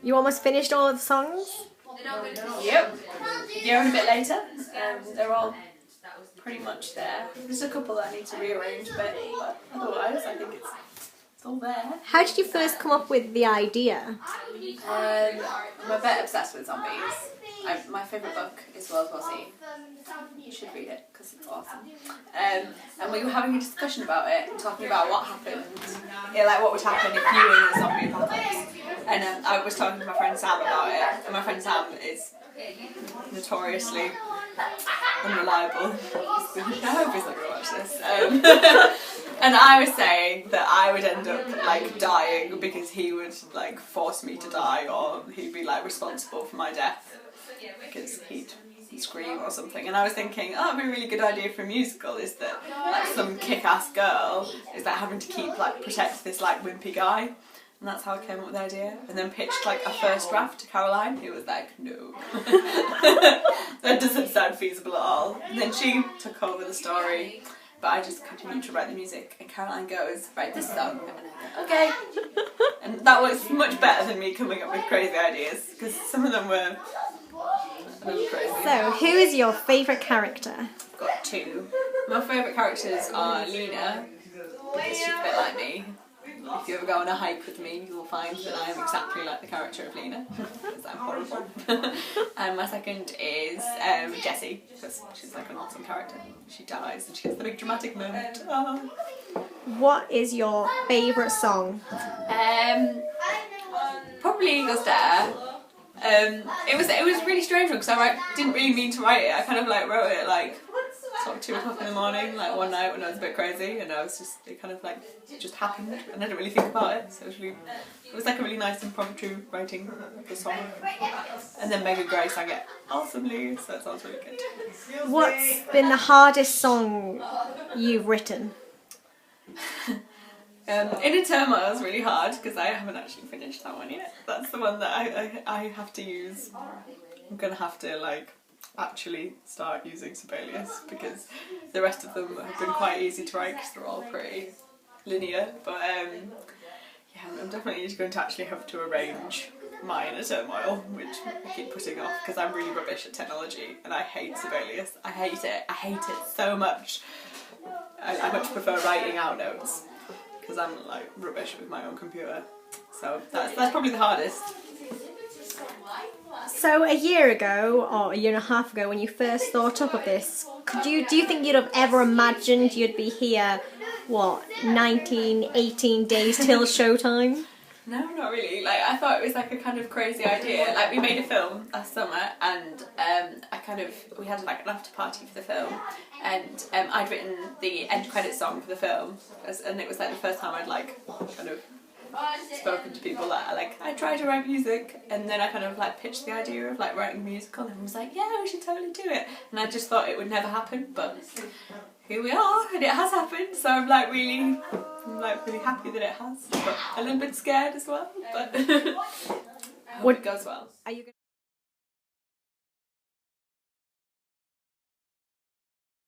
You almost finished all of the songs? Yep. Yeah, and a bit later. They're all pretty much there. There's a couple that I need to rearrange, but otherwise I think it's all there. How did you first come up with the idea? I'm a bit obsessed with zombies. My favourite book is World War Z. You should read it because it's awesome. And we were having a discussion about it and talking about what happened, like what would happen if you were in a zombie apocalypse. And I was talking to my friend Sam about it, and my friend Sam is notoriously unreliable. I hope he's not going to watch this. And I was saying that I would end up like dying because he would like force me to die, or he'd be like responsible for my death because he'd scream or something. And I was thinking, oh, that'd be a really good idea for a musical, is that like some kick-ass girl is like having to keep like protect this like wimpy guy. And that's how I came up with the idea. And then pitched like a first draft to Caroline, who was like, no. That doesn't sound feasible at all. And then she took over the story, but I just continued to write the music. And Caroline goes, write this song. And I go, okay. And that was much better than me coming up with crazy ideas, because some of them were a little crazy. So, who is your favourite character? I've got two. My favourite characters are Lena, because she's a bit like me. If you ever go on a hike with me, you will find that I am exactly like the character of Lena, because I'm horrible. And my second is Jessie, because she's like an awesome character. She dies and she gets the big dramatic moment. Oh. What is your favourite song? Probably Eagles Dare. It was a really strange one because I didn't really mean to write it. I kind of like wrote it like sort of 2 o'clock in the morning, like one night when I was a bit crazy, and it kind of like just happened, and I didn't really think about it. So it was like a really nice impromptu writing of the song. And then Megan Gray sang it awesomely, so that sounds really good. What's been the hardest song you've written? Inner Turmoil is really hard because I haven't actually finished that one yet. That's the one that I have to use. I'm gonna have to like actually start using Sibelius, because the rest of them have been quite easy to write because they're all pretty linear. But yeah, I'm definitely going to actually have to arrange my Inner Turmoil, which I keep putting off because I'm really rubbish at technology and I hate Sibelius. I hate it. I hate it so much. I much prefer writing out notes because I'm like rubbish with my own computer. So that's probably the hardest. So a year ago, or a year and a half ago, when you first thought up of this, do you think you'd have ever imagined you'd be here, 18 days till showtime? No, not really. Like, I thought it was like a kind of crazy idea. Like, we made a film last summer, and we had like an after party for the film, and I'd written the end credit song for the film, and it was like the first time I'd like kind of spoken to people that I tried to write music, and then I kind of like pitched the idea of like writing a musical, and everyone was like, yeah, we should totally do it, and I just thought it would never happen, but here we are, and it has happened. So I'm like really happy that it has, but a little bit scared as well, but I hope it goes well.